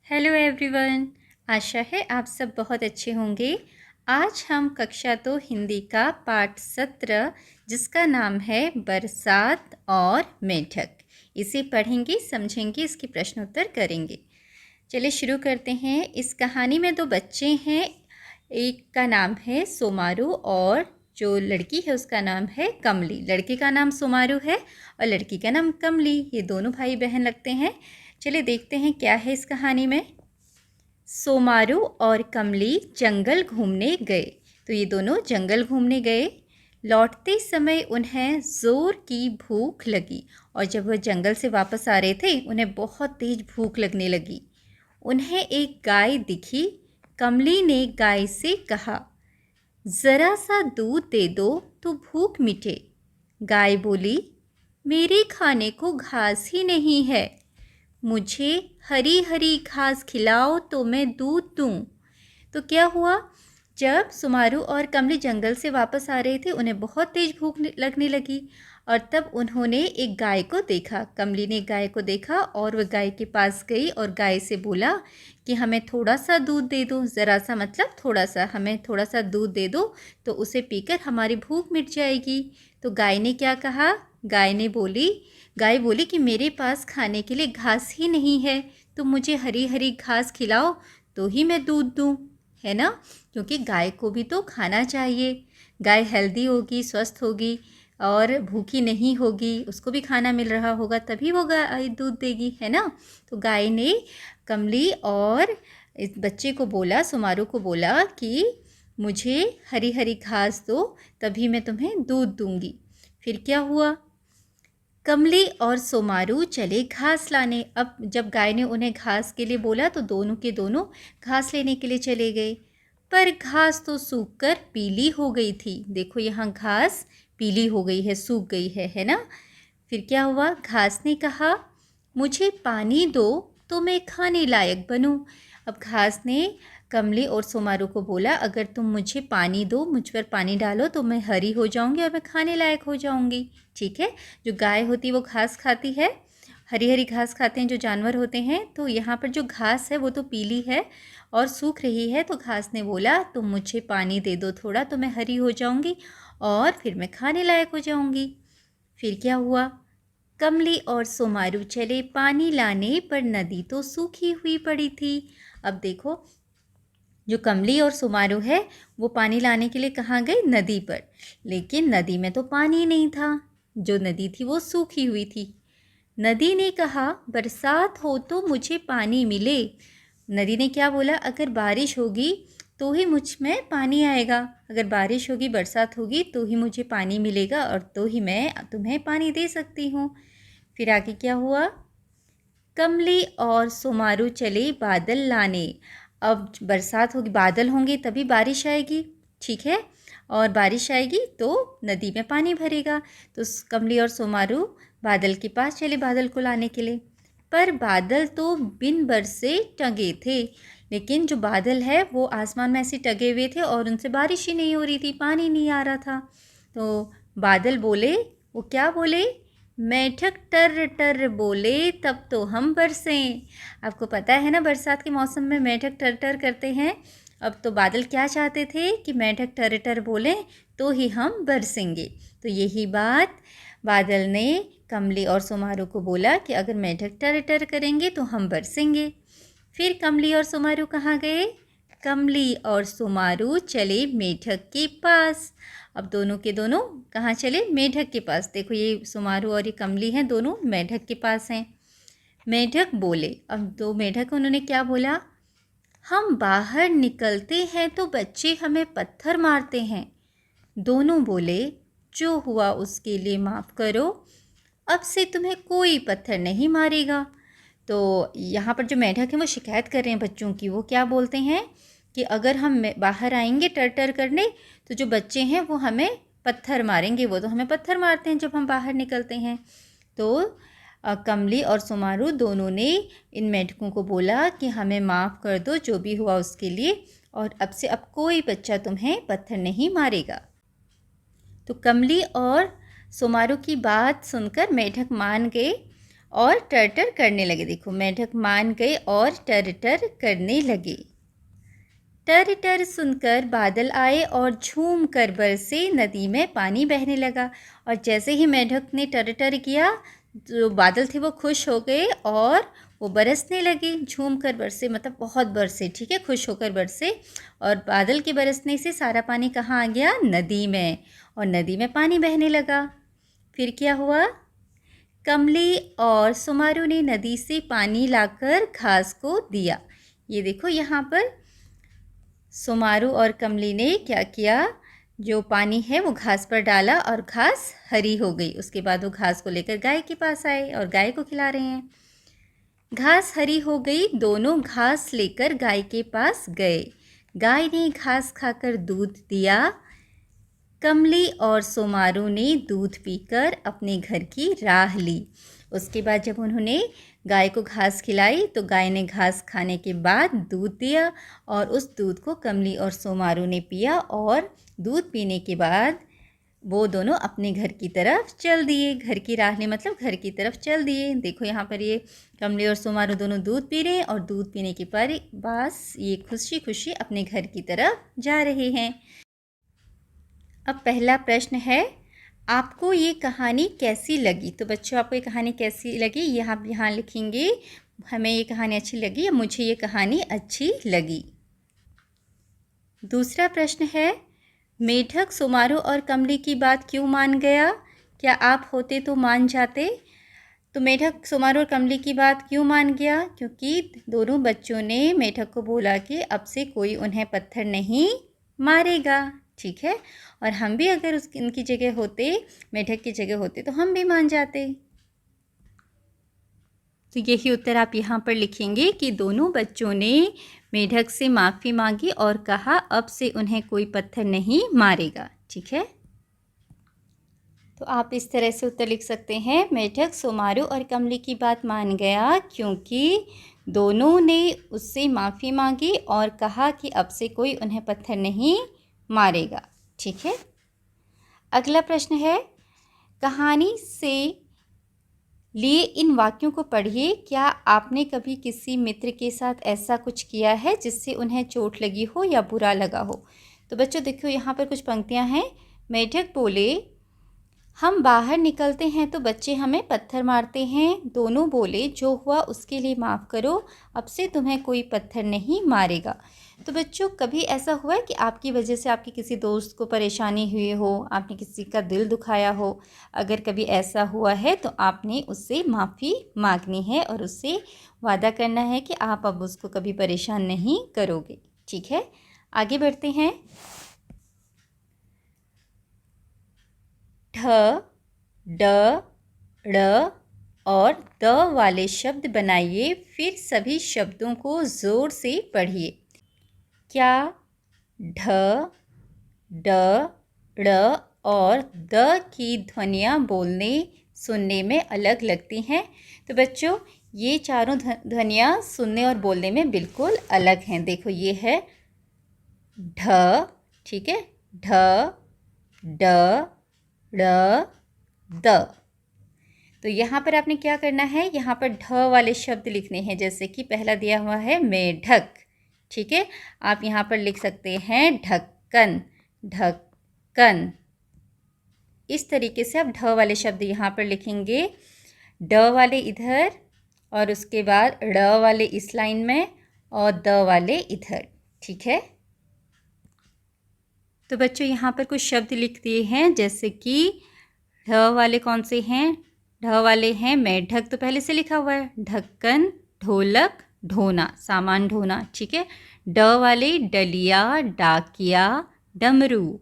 Hello everyone. आशा है आप सब बहुत अच्छे होंगे। आज हम कक्षा 2 हिंदी का पाठ 17 जिसका नाम है बरसात और मेढक, इसे पढ़ेंगे, समझेंगे, इसकी प्रश्नोत्तर करेंगे। चलिए शुरू करते हैं। इस कहानी में दो बच्चे हैं, एक का नाम है सोमारू और जो लड़की है उसका नाम है कमली। लड़के का नाम सोमारू है और लड़की का नाम कमली। ये दोनों भाई बहन लगते हैं। चलिए देखते हैं क्या है इस कहानी में। सोमारू और कमली जंगल घूमने गए। तो ये दोनों जंगल घूमने गए। लौटते समय उन्हें ज़ोर की भूख लगी और जब वह जंगल से वापस आ रहे थे उन्हें बहुत तेज भूख लगने लगी। उन्हें एक गाय दिखी। कमली ने गाय से कहा, ज़रा सा दूध दे दो तो भूख मिटे। गाय बोली, मेरे खाने को घास ही नहीं है, मुझे हरी हरी घास खिलाओ तो मैं दूध दूँ। तो क्या हुआ, जब सुमारू और कमली जंगल से वापस आ रहे थे उन्हें बहुत तेज भूख लगने लगी और तब उन्होंने एक गाय को देखा। कमली ने एक गाय को देखा और वह गाय के पास गई और गाय से बोला कि हमें थोड़ा सा दूध दे दो। ज़रा सा मतलब थोड़ा सा, हमें थोड़ा सा दूध दे दो तो उसे पीकर हमारी भूख मिट जाएगी। तो गाय ने क्या कहा, गाय बोली कि मेरे पास खाने के लिए घास ही नहीं है, तो मुझे हरी हरी घास खिलाओ तो ही मैं दूध दूँ, है ना। क्योंकि गाय को भी तो खाना चाहिए। गाय हेल्दी होगी, स्वस्थ होगी और भूखी नहीं होगी, उसको भी खाना मिल रहा होगा तभी वो गाय दूध देगी, है ना। तो गाय ने कमली और इस बच्चे को बोला, सुमारू को बोला कि मुझे हरी हरी घास दो तभी मैं तुम्हें दूध दूंगी। फिर क्या हुआ, कमली और सोमारू चले घास लाने। अब जब गाय ने उन्हें घास के लिए बोला तो दोनों के दोनों घास लेने के लिए चले गए, पर घास तो सूखकर पीली हो गई थी। देखो यहाँ घास पीली हो गई है, सूख गई है ना। फिर क्या हुआ, घास ने कहा, मुझे पानी दो तो मैं खाने लायक बनूं। अब घास ने कमली और सोमारू को बोला, अगर तुम मुझे पानी दो, मुझ पर पानी डालो तो मैं हरी हो जाऊंगी और मैं खाने लायक हो जाऊंगी। ठीक है, जो गाय होती है वो घास खाती है, हरी हरी घास खाते हैं जो जानवर होते हैं। तो यहाँ पर जो घास है वो तो पीली है और सूख रही है। तो घास ने बोला, तुम मुझे पानी दे दो थोड़ा तो मैं हरी हो जाऊंगी और फिर मैं खाने लायक हो जाऊंगी। फिर क्या हुआ, कमली और सोमारू चले पानी लाने, पर नदी तो सूखी हुई पड़ी थी। अब देखो, जो कमली और सोमारू है वो पानी लाने के लिए कहाँ गए, नदी पर। लेकिन नदी में तो पानी नहीं था, जो नदी थी वो सूखी हुई थी। नदी ने कहा, बरसात हो तो मुझे पानी मिले। नदी ने क्या बोला, अगर बारिश होगी तो ही मुझ में पानी आएगा, अगर बारिश होगी, बरसात होगी तो ही मुझे पानी मिलेगा और तो ही मैं तुम्हें पानी दे सकती हूँ। फिर आगे क्या हुआ, कमली और सोमारू चले बादल लाने। अब बरसात होगी, बादल होंगे तभी बारिश आएगी, ठीक है, और बारिश आएगी तो नदी में पानी भरेगा। तो कमली और सोमारू बादल के पास चले बादल को लाने के लिए, पर बादल तो बिन बरसे टंगे थे। लेकिन जो बादल है वो आसमान में ऐसे टंगे हुए थे और उनसे बारिश ही नहीं हो रही थी, पानी नहीं आ रहा था। तो बादल बोले, वो क्या बोले, मेढक टर टर बोले तब तो हम बरसें। आपको पता है ना, बरसात के मौसम में मेढक टर टर करते हैं। अब तो बादल क्या चाहते थे कि मेढक टर टर बोलें तो ही हम बरसेंगे। तो यही बात बादल ने कमली और सोमारू को बोला कि अगर मेढक टर टर करेंगे तो हम बरसेंगे। फिर कमली और सोमारू कहाँ गए, कमली और सोमारू चले मेढक के पास। अब दोनों के दोनों कहाँ चले, मेढक के पास। देखो ये सोमारू और ये कमली हैं, दोनों मेढक के पास हैं। मेढक बोले, अब दो मेढक उन्होंने क्या बोला, हम बाहर निकलते हैं तो बच्चे हमें पत्थर मारते हैं। दोनों बोले, जो हुआ उसके लिए माफ़ करो, अब से तुम्हें कोई पत्थर नहीं मारेगा। तो यहाँ पर जो मेढक हैं वो शिकायत कर रहे हैं बच्चों की। वो क्या बोलते हैं कि अगर हम बाहर आएंगे टर टर करने तो जो बच्चे हैं वो हमें पत्थर मारेंगे, वो तो हमें पत्थर मारते हैं जब हम बाहर निकलते हैं। तो कमली और सोमारू दोनों ने इन मेढकों को बोला कि हमें माफ़ कर दो जो भी हुआ उसके लिए, और अब से अब कोई बच्चा तुम्हें पत्थर नहीं मारेगा। तो कमली और सोमारू की बात सुनकर मेढक मान गए और टर करने लगे। देखो मेढक मान गए और टर करने लगे। टर सुनकर बादल आए और झूम कर बरसे, नदी में पानी बहने लगा। और जैसे ही मेढक ने टर किया, जो बादल थे वो खुश हो गए और वो बरसने लगे। झूम कर बरसे मतलब बहुत बरसे, ठीक है, खुश होकर बरसे। और बादल के बरसने से सारा पानी कहाँ आ गया? नदी में। और नदी में पानी बहने लगा। फिर क्या हुआ? कमली और सुमारू ने नदी से पानी लाकर घास को दिया। ये देखो यहाँ पर सुमारू और कमली ने क्या किया, जो पानी है वो घास पर डाला और घास हरी हो गई। उसके बाद वो घास को लेकर गाय के पास आए और गाय को खिला रहे हैं। घास हरी हो गई, दोनों घास लेकर गाय के पास गए। गाय ने घास खाकर दूध दिया। कमली और सोमारू ने दूध पीकर अपने घर की राह ली। उसके बाद जब उन्होंने गाय को घास खिलाई तो गाय ने घास खाने के बाद दूध दिया और उस दूध को कमली और सोमारू ने पिया। और दूध पीने के बाद वो दोनों अपने घर की तरफ चल दिए। घर की राह ली मतलब घर की तरफ चल दिए। देखो यहाँ पर ये कमली और सोमारू दोनों दूध पी रहे हैं और दूध पीने के पर बस ये खुशी खुशी अपने घर की तरफ जा रहे हैं। अब पहला प्रश्न है, आपको ये कहानी कैसी लगी? तो बच्चों आपको ये कहानी कैसी लगी ये आप यहाँ लिखेंगे। हमें ये कहानी अच्छी लगी या मुझे ये कहानी अच्छी लगी। दूसरा प्रश्न है, मेढक सोमारू और कमली की बात क्यों मान गया? क्या आप होते तो मान जाते? तो मेढक सोमारू और कमली की बात क्यों मान गया? क्योंकि दोनों बच्चों ने मेढक को बोला कि अब से कोई उन्हें पत्थर नहीं मारेगा, ठीक है। और हम भी अगर उनकी जगह होते, मेढक की जगह होते, तो हम भी मान जाते। तो यही उत्तर आप यहाँ पर लिखेंगे कि दोनों बच्चों ने मेढक से माफ़ी मांगी और कहा अब से उन्हें कोई पत्थर नहीं मारेगा, ठीक है। तो आप इस तरह से उत्तर लिख सकते हैं, मेढक सोमारू और कमली की बात मान गया क्योंकि दोनों ने उससे माफ़ी मांगी और कहा कि अब से कोई उन्हें पत्थर नहीं मारेगा, ठीक है। अगला प्रश्न है, कहानी से लिए इन वाक्यों को पढ़िए। क्या आपने कभी किसी मित्र के साथ ऐसा कुछ किया है जिससे उन्हें चोट लगी हो या बुरा लगा हो? तो बच्चों देखो यहाँ पर कुछ पंक्तियाँ हैं। मेढक बोले, हम बाहर निकलते हैं तो बच्चे हमें पत्थर मारते हैं। दोनों बोले, जो हुआ उसके लिए माफ़ करो, अब से तुम्हें कोई पत्थर नहीं मारेगा। तो बच्चों कभी ऐसा हुआ है कि आपकी वजह से आपके किसी दोस्त को परेशानी हुई हो, आपने किसी का दिल दुखाया हो? अगर कभी ऐसा हुआ है तो आपने उससे माफ़ी मांगनी है और उससे वादा करना है कि आप अब उसको कभी परेशान नहीं करोगे, ठीक है। आगे बढ़ते हैं। ढ, ड, ड़ और द वाले शब्द बनाइए, फिर सभी शब्दों को ज़ोर से पढ़िए। क्या ढ, ड, ड़ और द की ध्वनियाँ बोलने सुनने में अलग लगती हैं? तो बच्चों ये चारों ध्वनियाँ सुनने और बोलने में बिल्कुल अलग हैं। देखो ये है ढ, ठीक है, ढ, ड, ड़, द। तो यहाँ पर आपने क्या करना है, यहाँ पर ढ वाले शब्द लिखने हैं। जैसे कि पहला दिया हुआ है मेढक, ठीक है, आप यहाँ पर लिख सकते हैं ढक्कन, ढक्कन। इस तरीके से आप ढ वाले शब्द यहाँ पर लिखेंगे, ड वाले इधर और उसके बाद ड़ वाले इस लाइन में और द वाले इधर, ठीक है। तो बच्चों यहाँ पर कुछ शब्द लिख दिए हैं, जैसे कि ढ वाले कौन से हैं? ढ वाले हैं मेढक, तो पहले से लिखा हुआ है, ढक्कन, ढोलक, ढोना, सामान ढोना, ठीक है। ड वाले डलिया, डाकिया, डमरू।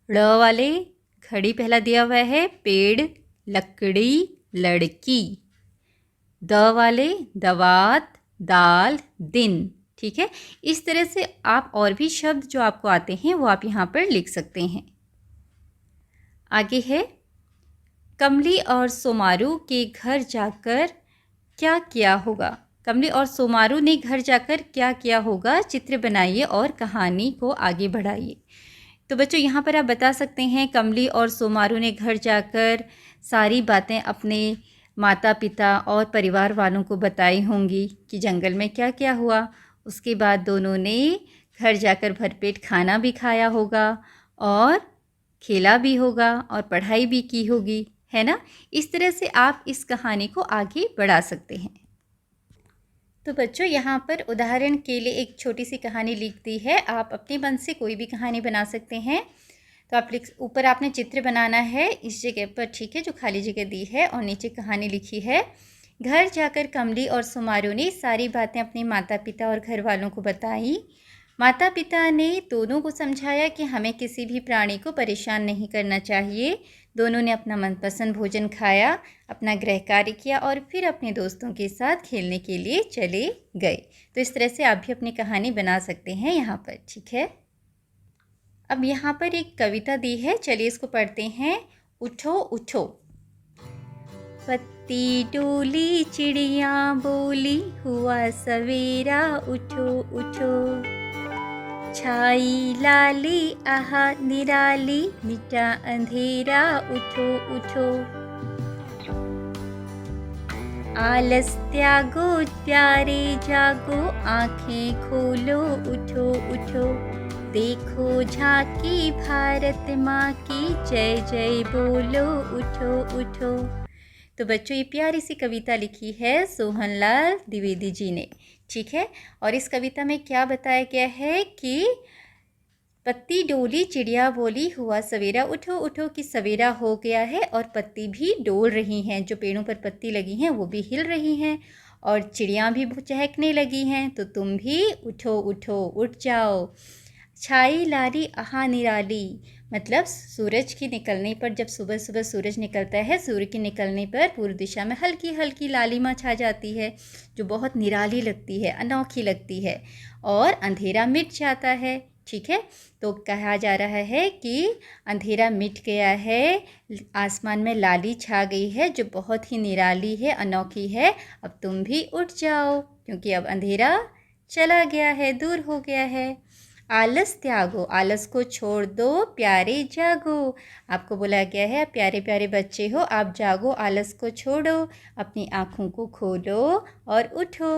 ड़ वाले घड़ी पहला दिया हुआ है, पेड़, लकड़ी, लड़की। द वाले दवात, दाल, दिन, ठीक है। इस तरह से आप और भी शब्द जो आपको आते हैं वो आप यहाँ पर लिख सकते हैं। आगे है, कमली और सोमारू के घर जाकर क्या किया होगा? कमली और सोमारू ने घर जाकर क्या किया होगा? चित्र बनाइए और कहानी को आगे बढ़ाइए। तो बच्चों यहाँ पर आप बता सकते हैं, कमली और सोमारू ने घर जाकर सारी बातें अपने माता पिता और परिवार वालों को बताई होंगी कि जंगल में क्या क्या हुआ। उसके बाद दोनों ने घर जाकर भरपेट खाना भी खाया होगा और खेला भी होगा और पढ़ाई भी की होगी, है ना। इस तरह से आप इस कहानी को आगे बढ़ा सकते हैं। तो बच्चों, यहाँ पर उदाहरण के लिए एक छोटी सी कहानी लिख दी है। आप अपने मन से कोई भी कहानी बना सकते हैं। तो आप ऊपर आपने चित्र बनाना है इस जगह पर, ठीक है, जो खाली जगह दी है, और नीचे कहानी लिखी है। घर जाकर कमली और सुमारू ने सारी बातें अपने माता पिता और घर वालों को बताई। माता पिता ने दोनों को समझाया कि हमें किसी भी प्राणी को परेशान नहीं करना चाहिए। दोनों ने अपना मनपसंद भोजन खाया, अपना गृह कार्य किया और फिर अपने दोस्तों के साथ खेलने के लिए चले गए। तो इस तरह से आप भी अपनी कहानी बना सकते हैं यहाँ पर, ठीक है। अब यहाँ पर एक कविता दी है, चलिए इसको पढ़ते हैं। उठो उठो। पत्ती डोली चिड़िया बोली, हुआ सवेरा उठो उठो। छाई लाली आहा निराली, मिटा अंधेरा उठो उठो। आलस त्यागो प्यारे जागो, आंखें खोलो उठो उठो। देखो झांकी भारत माँ की, जय जय बोलो उठो उठो। तो बच्चों, ये प्यारी सी कविता लिखी है सोहनलाल द्विवेदी जी ने, ठीक है। और इस कविता में क्या बताया गया है कि पत्ती डोली चिड़िया बोली, हुआ सवेरा उठो उठो, कि सवेरा हो गया है और पत्ती भी डोल रही हैं। जो पेड़ों पर पत्ती लगी हैं वो भी हिल रही हैं और चिड़िया भी चहकने लगी हैं। तो तुम भी उठो उठो, उठ जाओ। छाई लाली आहा निराली, मतलब सूरज की निकलने पर, जब सुबह सुबह सूरज निकलता है, सूर्य के निकलने पर पूर्व दिशा में हल्की हल्की लालिमा छा जाती है, जो बहुत निराली लगती है, अनोखी लगती है। और अंधेरा मिट जाता है, ठीक है। तो कहा जा रहा है कि अंधेरा मिट गया है, आसमान में लाली छा गई है जो बहुत ही निराली है, अनोखी है। अब तुम भी उठ जाओ, क्योंकि अब अंधेरा चला गया है, दूर हो गया है। आलस त्यागो, आलस को छोड़ दो, प्यारे जागो। आपको बोला गया है, प्यारे प्यारे बच्चे हो, आप जागो, आलस को छोड़ो, अपनी आँखों को खोलो और उठो।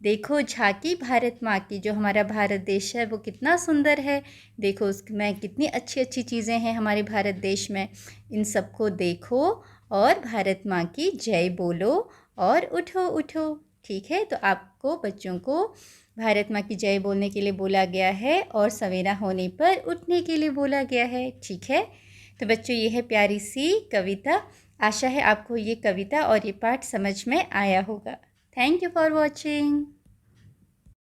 देखो झांकी भारत माँ की, जो हमारा भारत देश है वो कितना सुंदर है। देखो उसमें कितनी अच्छी अच्छी चीज़ें हैं हमारे भारत देश में। इन सबको देखो और भारत माँ की जय बोलो और उठो उठो, ठीक है। तो आपको बच्चों को भारत माँ की जय बोलने के लिए बोला गया है और सवेरा होने पर उठने के लिए बोला गया है, ठीक है। तो बच्चों, ये है प्यारी सी कविता। आशा है आपको ये कविता और ये पाठ समझ में आया होगा। Thank you for watching.